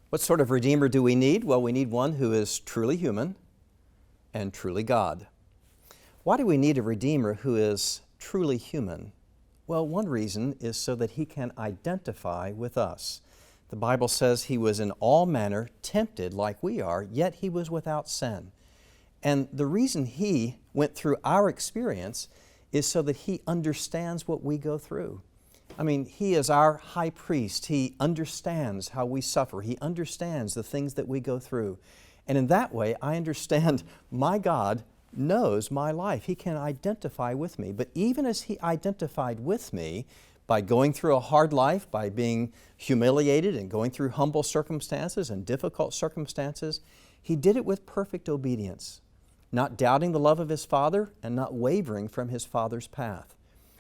What sort of Redeemer do we need? Well, we need one who is truly human and truly God. Why do we need a Redeemer who is truly human? Well, one reason is so that He can identify with us. The Bible says He was in all manner tempted like we are, yet He was without sin. And the reason He went through our experience is so that He understands what we go through. I mean, He is our high priest. He understands how we suffer. He understands the things that we go through. And in that way, I understand my God knows my life. He can identify with me. But even as He identified with me by going through a hard life, by being humiliated and going through humble circumstances and difficult circumstances, He did it with perfect obedience, not doubting the love of His Father and not wavering from His Father's path.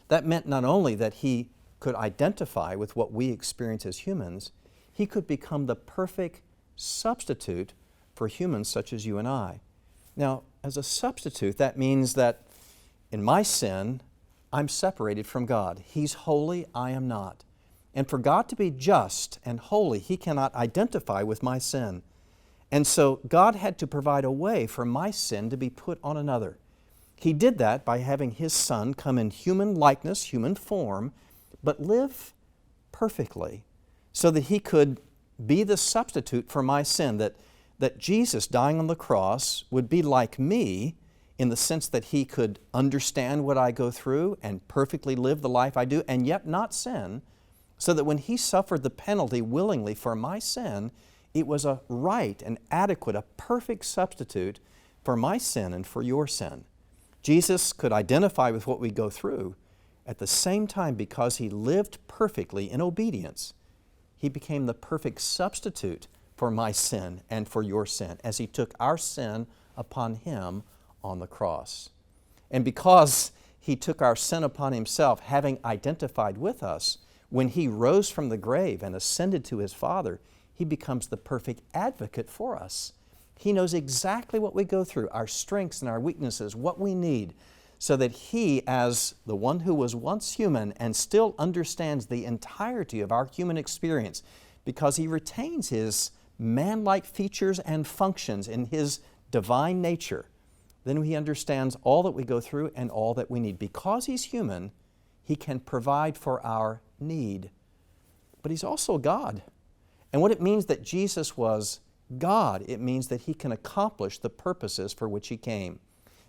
That meant not only that He could identify with what we experience as humans, He could become the perfect substitute for humans such as you and I. Now, as a substitute, that means that in my sin, I'm separated from God. He's holy, I am not. And for God to be just and holy, He cannot identify with my sin. And so God had to provide a way for my sin to be put on another. He did that by having His Son come in human likeness, human form, but live perfectly so that He could be the substitute for my sin, that Jesus dying on the cross would be like me in the sense that He could understand what I go through and perfectly live the life I do and yet not sin, so that when He suffered the penalty willingly for my sin, it was a right and adequate, a perfect substitute for my sin and for your sin. Jesus could identify with what we go through. At the same time, because He lived perfectly in obedience, He became the perfect substitute for my sin and for your sin as He took our sin upon Him on the cross. And because He took our sin upon Himself, having identified with us, when He rose from the grave and ascended to His Father, He becomes the perfect advocate for us. He knows exactly what we go through, our strengths and our weaknesses, what we need, so that He, as the one who was once human and still understands the entirety of our human experience, because He retains His man-like features and functions in His divine nature, then He understands all that we go through and all that we need. Because He's human, He can provide for our need. But He's also God. And what it means that Jesus was God, it means that He can accomplish the purposes for which He came.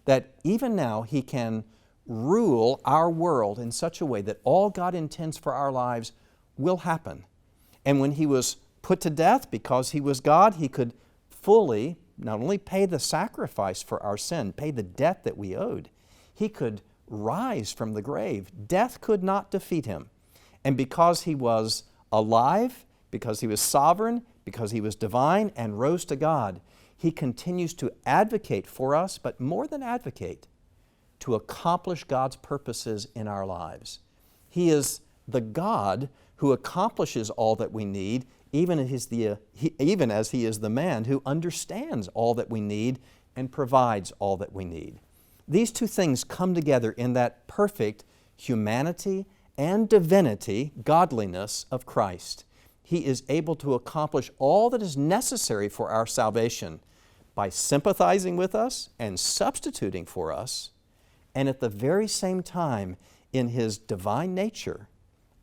That even now He can rule our world in such a way that all God intends for our lives will happen. And when He was put to death, because He was God, He could fully not only pay the sacrifice for our sin, pay the debt that we owed, He could rise from the grave. Death could not defeat Him. And because He was alive, because He was sovereign, because He was divine and rose to God, He continues to advocate for us, but more than advocate, to accomplish God's purposes in our lives. He is the God who accomplishes all that we need, even as He is the man who understands all that we need and provides all that we need. These two things come together in that perfect humanity and divinity, godliness of Christ. He is able to accomplish all that is necessary for our salvation by sympathizing with us and substituting for us, and at the very same time, in His divine nature,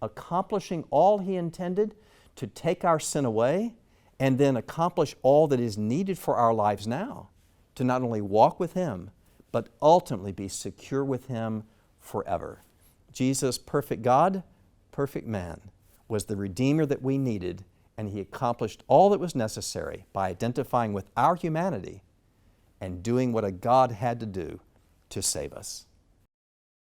accomplishing all He intended to take our sin away and then accomplish all that is needed for our lives now, to not only walk with Him, but ultimately be secure with Him forever. Jesus, perfect God, perfect man, was the Redeemer that we needed, and He accomplished all that was necessary by identifying with our humanity and doing what a God had to do to save us.